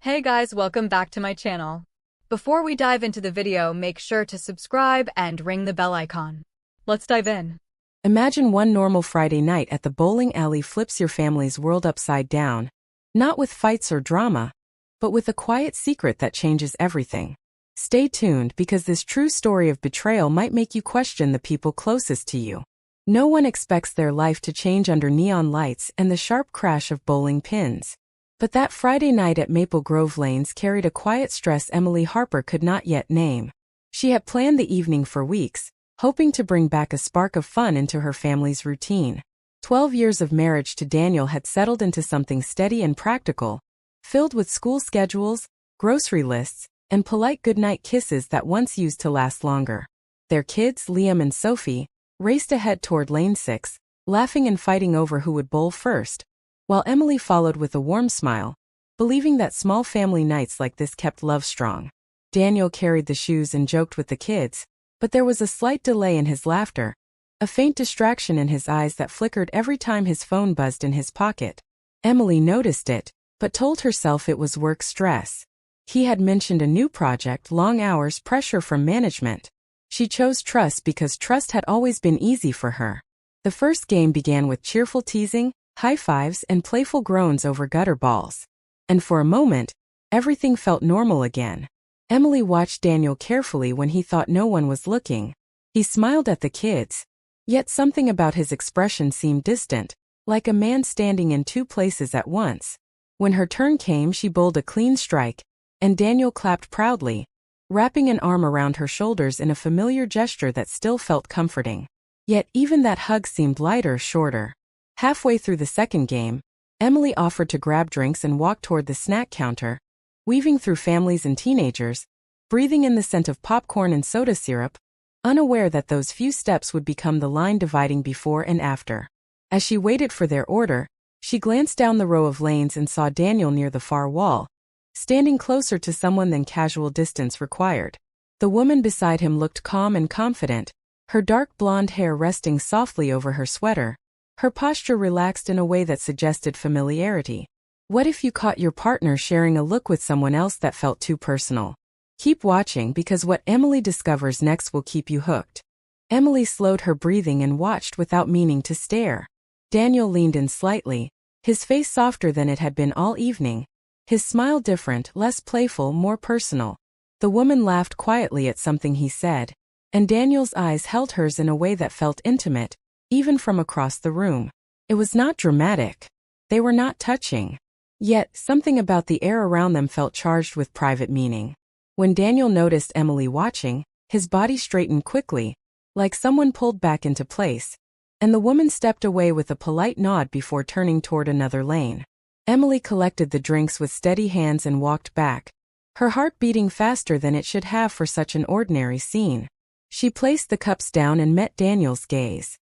Hey guys, welcome back to my channel. Before we dive into the video, make sure to subscribe and ring the bell icon. Let's dive in. Imagine one normal Friday night at the bowling alley flips your family's world upside down, not with fights or drama, but with a quiet secret that changes everything. Stay tuned because this true story of betrayal might make you question the people closest to you. No one expects their life to change under neon lights and the sharp crash of bowling pins. But that Friday night at Maple Grove Lanes carried a quiet stress Emily Harper could not yet name. She had planned the evening for weeks, hoping to bring back a spark of fun into her family's routine. 12 years of marriage to Daniel had settled into something steady and practical, filled with school schedules, grocery lists, and polite goodnight kisses that once used to last longer. Their kids, Liam and Sophie, raced ahead toward Lane 6, laughing and fighting over who would bowl first, while Emily followed with a warm smile, believing that small family nights like this kept love strong. Daniel carried the shoes and joked with the kids, but there was a slight delay in his laughter, a faint distraction in his eyes that flickered every time his phone buzzed in his pocket. Emily noticed it, but told herself it was work stress. He had mentioned a new project, long hours, pressure from management. She chose trust because trust had always been easy for her. The first game began with cheerful teasing, high fives, and playful groans over gutter balls. And for a moment, everything felt normal again. Emily watched Daniel carefully when he thought no one was looking. He smiled at the kids, yet something about his expression seemed distant, like a man standing in two places at once. When her turn came, she bowled a clean strike, and Daniel clapped proudly, wrapping an arm around her shoulders in a familiar gesture that still felt comforting. Yet even that hug seemed lighter, shorter. Halfway through the second game, Emily offered to grab drinks and walk toward the snack counter, weaving through families and teenagers, breathing in the scent of popcorn and soda syrup, unaware that those few steps would become the line dividing before and after. As she waited for their order, she glanced down the row of lanes and saw Daniel near the far wall, standing closer to someone than casual distance required. The woman beside him looked calm and confident, her dark blonde hair resting softly over her sweater, her posture relaxed in a way that suggested familiarity. What if you caught your partner sharing a look with someone else that felt too personal? Keep watching because what Emily discovers next will keep you hooked. Emily slowed her breathing and watched without meaning to stare. Daniel leaned in slightly, his face softer than it had been all evening, his smile different, less playful, more personal. The woman laughed quietly at something he said, and Daniel's eyes held hers in a way that felt intimate, even from across the room. It was not dramatic. They were not touching. Yet, something about the air around them felt charged with private meaning. When Daniel noticed Emily watching, his body straightened quickly, like someone pulled back into place, and the woman stepped away with a polite nod before turning toward another lane. Emily collected the drinks with steady hands and walked back, her heart beating faster than it should have for such an ordinary scene. She placed the cups down and met Daniel's gaze.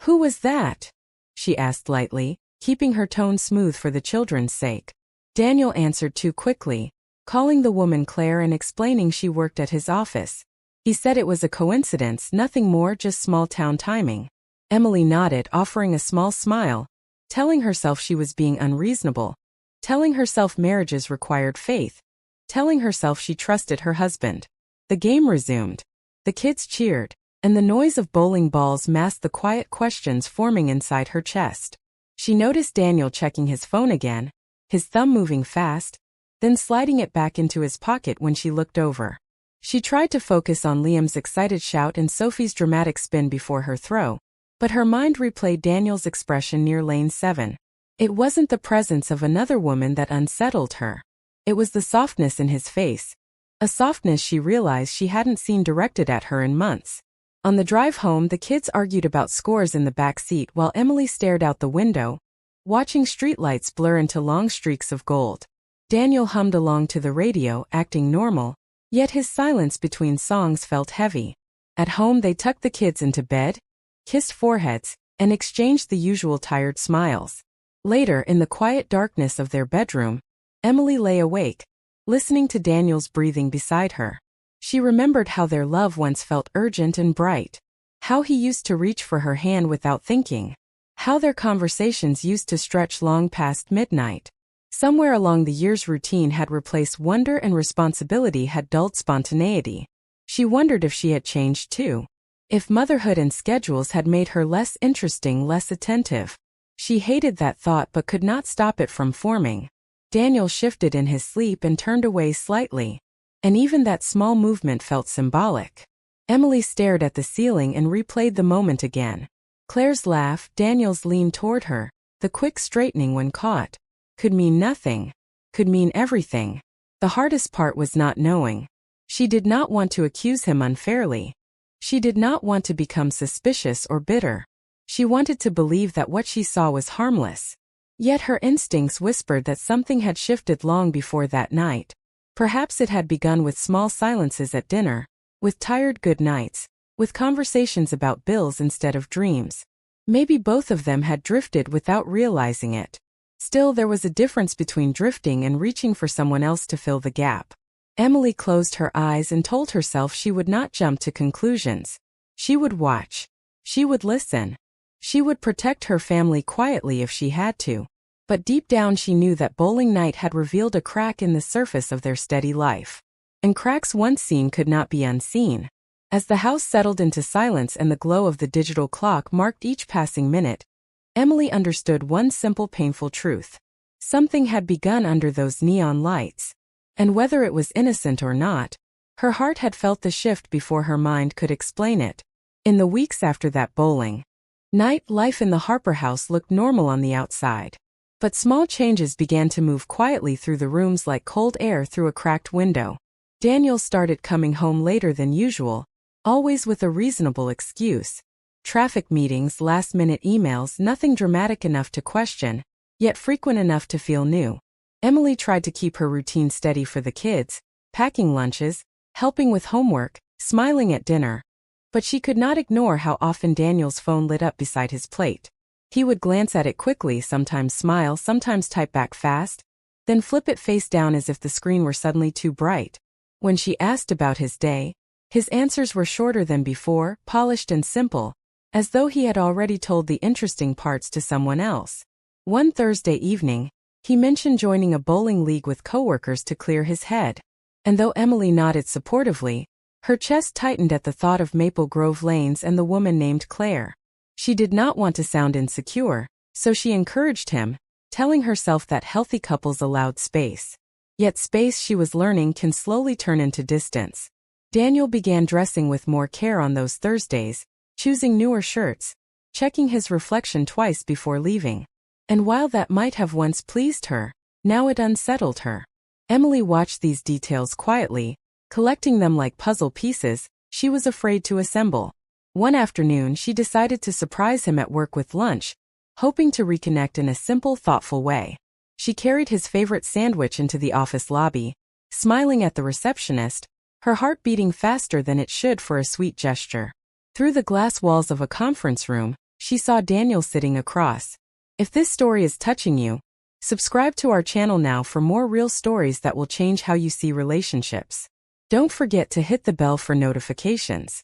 "Who was that?" she asked lightly, keeping her tone smooth for the children's sake. Daniel answered too quickly, calling the woman Claire and explaining she worked at his office. He said it was a coincidence, nothing more, just small-town timing. Emily nodded, offering a small smile, telling herself she was being unreasonable, telling herself marriages required faith, telling herself she trusted her husband. The game resumed. The kids cheered, and the noise of bowling balls masked the quiet questions forming inside her chest. She noticed Daniel checking his phone again, his thumb moving fast, then sliding it back into his pocket when she looked over. She tried to focus on Liam's excited shout and Sophie's dramatic spin before her throw, but her mind replayed Daniel's expression near lane 7. It wasn't the presence of another woman that unsettled her. It was the softness in his face, a softness she realized she hadn't seen directed at her in months. On the drive home, the kids argued about scores in the back seat while Emily stared out the window, watching streetlights blur into long streaks of gold. Daniel hummed along to the radio, acting normal, yet his silence between songs felt heavy. At home, they tucked the kids into bed, kissed foreheads, and exchanged the usual tired smiles. Later, in the quiet darkness of their bedroom, Emily lay awake, listening to Daniel's breathing beside her. She remembered how their love once felt urgent and bright, how he used to reach for her hand without thinking, how their conversations used to stretch long past midnight. Somewhere along the years, routine had replaced wonder and responsibility had dulled spontaneity. She wondered if she had changed too. If motherhood and schedules had made her less interesting, less attentive. She hated that thought but could not stop it from forming. Daniel shifted in his sleep and turned away slightly. And even that small movement felt symbolic. Emily stared at the ceiling and replayed the moment again. Claire's laugh, Daniel's lean toward her, the quick straightening when caught. Could mean nothing. Could mean everything. The hardest part was not knowing. She did not want to accuse him unfairly. She did not want to become suspicious or bitter. She wanted to believe that what she saw was harmless. Yet her instincts whispered that something had shifted long before that night. Perhaps it had begun with small silences at dinner, with tired good nights, with conversations about bills instead of dreams. Maybe both of them had drifted without realizing it. Still, there was a difference between drifting and reaching for someone else to fill the gap. Emily closed her eyes and told herself she would not jump to conclusions. She would watch. She would listen. She would protect her family quietly if she had to. But deep down she knew that bowling night had revealed a crack in the surface of their steady life. And cracks once seen could not be unseen. As the house settled into silence and the glow of the digital clock marked each passing minute, Emily understood one simple painful truth. Something had begun under those neon lights. And whether it was innocent or not, her heart had felt the shift before her mind could explain it. In the weeks after that bowling night, life in the Harper house looked normal on the outside. But small changes began to move quietly through the rooms like cold air through a cracked window. Daniel started coming home later than usual, always with a reasonable excuse. Traffic meetings, last-minute emails, nothing dramatic enough to question, yet frequent enough to feel new. Emily tried to keep her routine steady for the kids, packing lunches, helping with homework, smiling at dinner. But she could not ignore how often Daniel's phone lit up beside his plate. He would glance at it quickly, sometimes smile, sometimes type back fast, then flip it face down as if the screen were suddenly too bright. When she asked about his day, his answers were shorter than before, polished and simple, as though he had already told the interesting parts to someone else. One Thursday evening, he mentioned joining a bowling league with coworkers to clear his head. And though Emily nodded supportively, her chest tightened at the thought of Maple Grove Lanes and the woman named Claire. She did not want to sound insecure, so she encouraged him, telling herself that healthy couples allowed space. Yet space, she was learning, can slowly turn into distance. Daniel began dressing with more care on those Thursdays, choosing newer shirts, checking his reflection twice before leaving. And while that might have once pleased her, now it unsettled her. Emily watched these details quietly, collecting them like puzzle pieces she was afraid to assemble. One afternoon she decided to surprise him at work with lunch, hoping to reconnect in a simple, thoughtful way. She carried his favorite sandwich into the office lobby, smiling at the receptionist, her heart beating faster than it should for a sweet gesture. Through the glass walls of a conference room, she saw Daniel sitting across. If this story is touching you, subscribe to our channel now for more real stories that will change how you see relationships. Don't forget to hit the bell for notifications.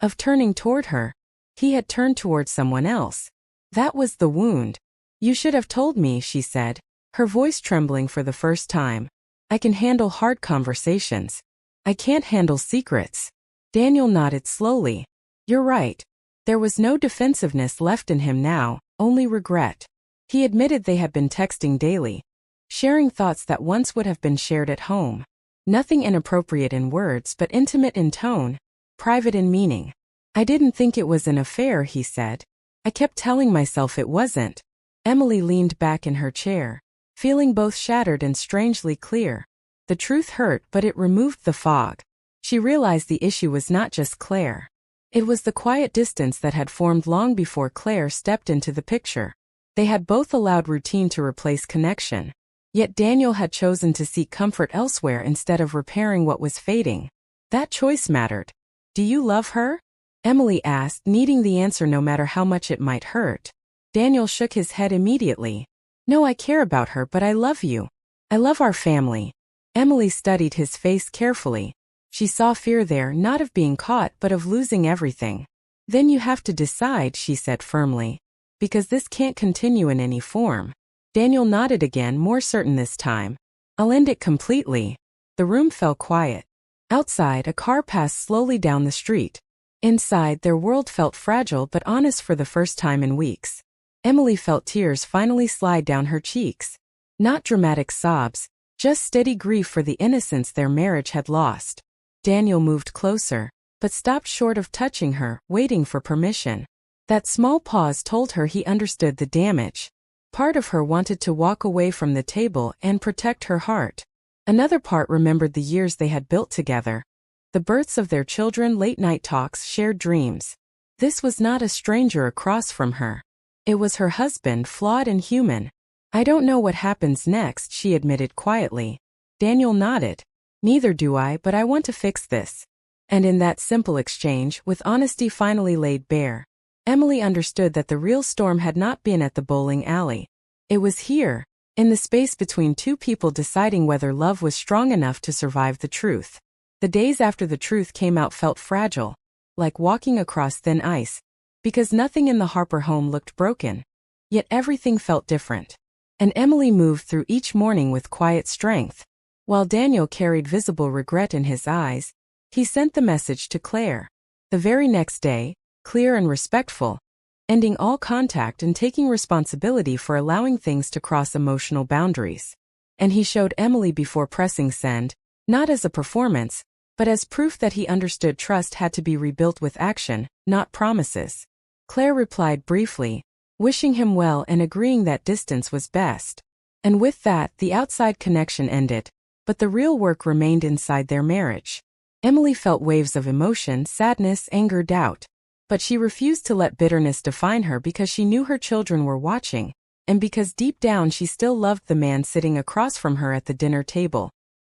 Of turning toward her, he had turned toward someone else. That was the wound. You should have told me, she said, her voice trembling for the first time. I can handle hard conversations. I can't handle secrets. Daniel nodded slowly. You're right. There was no defensiveness left in him now, only regret. He admitted they had been texting daily, sharing thoughts that once would have been shared at home. Nothing inappropriate in words but intimate in tone, private in meaning. I didn't think it was an affair, he said. I kept telling myself it wasn't. Emily leaned back in her chair, feeling both shattered and strangely clear. The truth hurt, but it removed the fog. She realized the issue was not just Claire. It was the quiet distance that had formed long before Claire stepped into the picture. They had both allowed routine to replace connection. Yet Daniel had chosen to seek comfort elsewhere instead of repairing what was fading. That choice mattered. Do you love her? Emily asked, needing the answer no matter how much it might hurt. Daniel shook his head immediately. No, I care about her, but I love you. I love our family. Emily studied his face carefully. She saw fear there, not of being caught but of losing everything. Then you have to decide, she said firmly. Because this can't continue in any form. Daniel nodded again, more certain this time. I'll end it completely. The room fell quiet. Outside, a car passed slowly down the street. Inside, their world felt fragile but honest for the first time in weeks. Emily felt tears finally slide down her cheeks. Not dramatic sobs, just steady grief for the innocence their marriage had lost. Daniel moved closer, but stopped short of touching her, waiting for permission. That small pause told her he understood the damage. Part of her wanted to walk away from the table and protect her heart. Another part remembered the years they had built together. The births of their children, late-night talks, shared dreams. This was not a stranger across from her. It was her husband, flawed and human. I don't know what happens next, she admitted quietly. Daniel nodded. Neither do I, but I want to fix this. And in that simple exchange, with honesty finally laid bare, Emily understood that the real storm had not been at the bowling alley. It was here, in the space between two people deciding whether love was strong enough to survive the truth. The days after the truth came out felt fragile, like walking across thin ice, because nothing in the Harper home looked broken. Yet everything felt different. And Emily moved through each morning with quiet strength. While Daniel carried visible regret in his eyes, he sent the message to Claire. The very next day, clear and respectful, ending all contact and taking responsibility for allowing things to cross emotional boundaries. And he showed Emily before pressing send, not as a performance, but as proof that he understood trust had to be rebuilt with action, not promises. Claire replied briefly, wishing him well and agreeing that distance was best. And with that, the outside connection ended, but the real work remained inside their marriage. Emily felt waves of emotion, sadness, anger, doubt. But she refused to let bitterness define her because she knew her children were watching, and because deep down she still loved the man sitting across from her at the dinner table,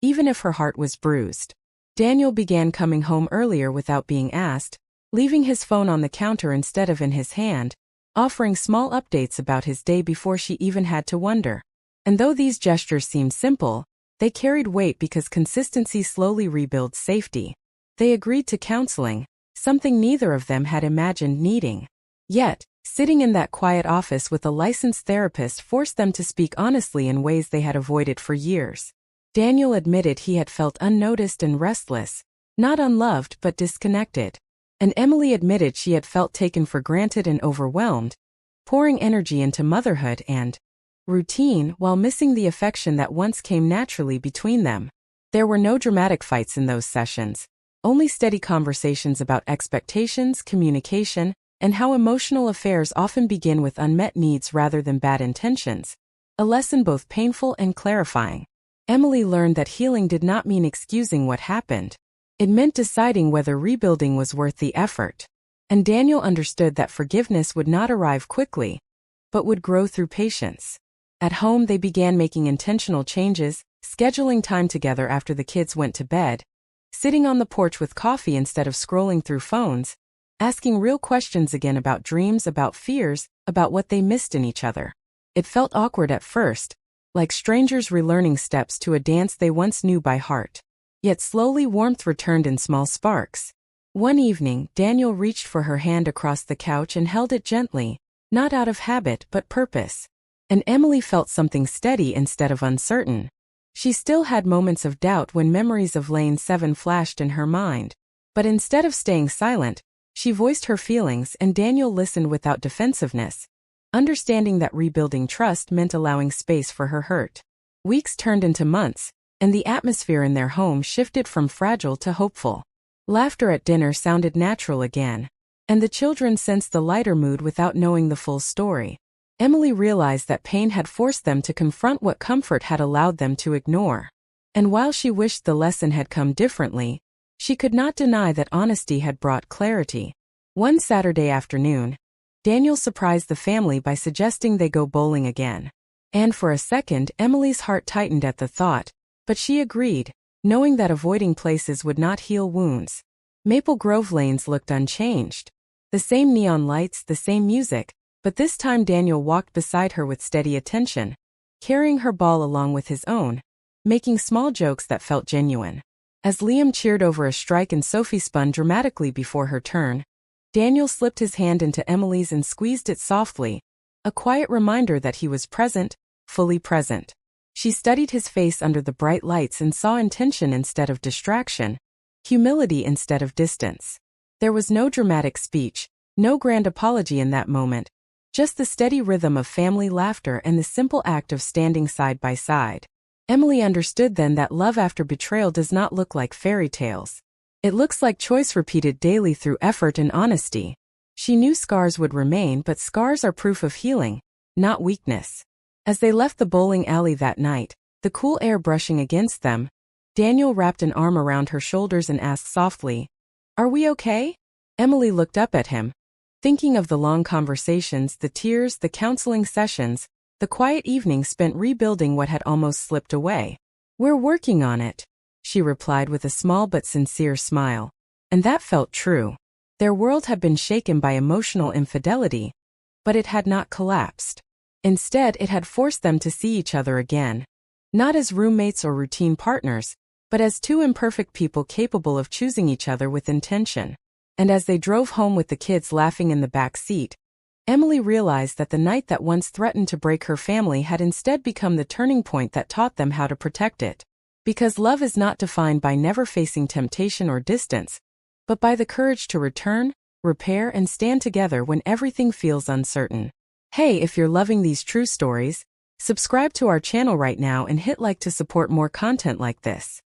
even if her heart was bruised. Daniel began coming home earlier without being asked, leaving his phone on the counter instead of in his hand, offering small updates about his day before she even had to wonder. And though these gestures seemed simple, they carried weight because consistency slowly rebuilds safety. They agreed to counseling, something neither of them had imagined needing. Yet, sitting in that quiet office with a licensed therapist forced them to speak honestly in ways they had avoided for years. Daniel admitted he had felt unnoticed and restless, not unloved but disconnected. And Emily admitted she had felt taken for granted and overwhelmed, pouring energy into motherhood and routine while missing the affection that once came naturally between them. There were no dramatic fights in those sessions, only steady conversations about expectations, communication, and how emotional affairs often begin with unmet needs rather than bad intentions. A lesson both painful and clarifying. Emily learned that healing did not mean excusing what happened. It meant deciding whether rebuilding was worth the effort. And Daniel understood that forgiveness would not arrive quickly, but would grow through patience. At home, they began making intentional changes, scheduling time together after the kids went to bed, sitting on the porch with coffee instead of scrolling through phones, asking real questions again about dreams, about fears, about what they missed in each other. It felt awkward at first, like strangers relearning steps to a dance they once knew by heart. Yet slowly warmth returned in small sparks. One evening, Daniel reached for her hand across the couch and held it gently, not out of habit but purpose. And Emily felt something steady instead of uncertain. She still had moments of doubt when memories of Lane 7 flashed in her mind. But instead of staying silent, she voiced her feelings and Daniel listened without defensiveness, understanding that rebuilding trust meant allowing space for her hurt. Weeks turned into months, and the atmosphere in their home shifted from fragile to hopeful. Laughter at dinner sounded natural again, and the children sensed the lighter mood without knowing the full story. Emily realized that pain had forced them to confront what comfort had allowed them to ignore. And while she wished the lesson had come differently, she could not deny that honesty had brought clarity. One Saturday afternoon, Daniel surprised the family by suggesting they go bowling again. And for a second, Emily's heart tightened at the thought, but she agreed, knowing that avoiding places would not heal wounds. Maple Grove lanes looked unchanged. The same neon lights, the same music, but this time Daniel walked beside her with steady attention, carrying her ball along with his own, making small jokes that felt genuine. As Liam cheered over a strike and Sophie spun dramatically before her turn, Daniel slipped his hand into Emily's and squeezed it softly, a quiet reminder that he was present, fully present. She studied his face under the bright lights and saw intention instead of distraction, humility instead of distance. There was no dramatic speech, no grand apology in that moment, just the steady rhythm of family laughter and the simple act of standing side by side. Emily understood then that love after betrayal does not look like fairy tales. It looks like choice repeated daily through effort and honesty. She knew scars would remain, but scars are proof of healing, not weakness. As they left the bowling alley that night, the cool air brushing against them, Daniel wrapped an arm around her shoulders and asked softly, "Are we okay?" Emily looked up at him, thinking of the long conversations, the tears, the counseling sessions, the quiet evenings spent rebuilding what had almost slipped away. "We're working on it," she replied with a small but sincere smile. And that felt true. Their world had been shaken by emotional infidelity, but it had not collapsed. Instead, it had forced them to see each other again, not as roommates or routine partners, but as two imperfect people capable of choosing each other with intention. And as they drove home with the kids laughing in the back seat, Emily realized that the night that once threatened to break her family had instead become the turning point that taught them how to protect it. Because love is not defined by never facing temptation or distance, but by the courage to return, repair, and stand together when everything feels uncertain. Hey, if you're loving these true stories, subscribe to our channel right now and hit like to support more content like this.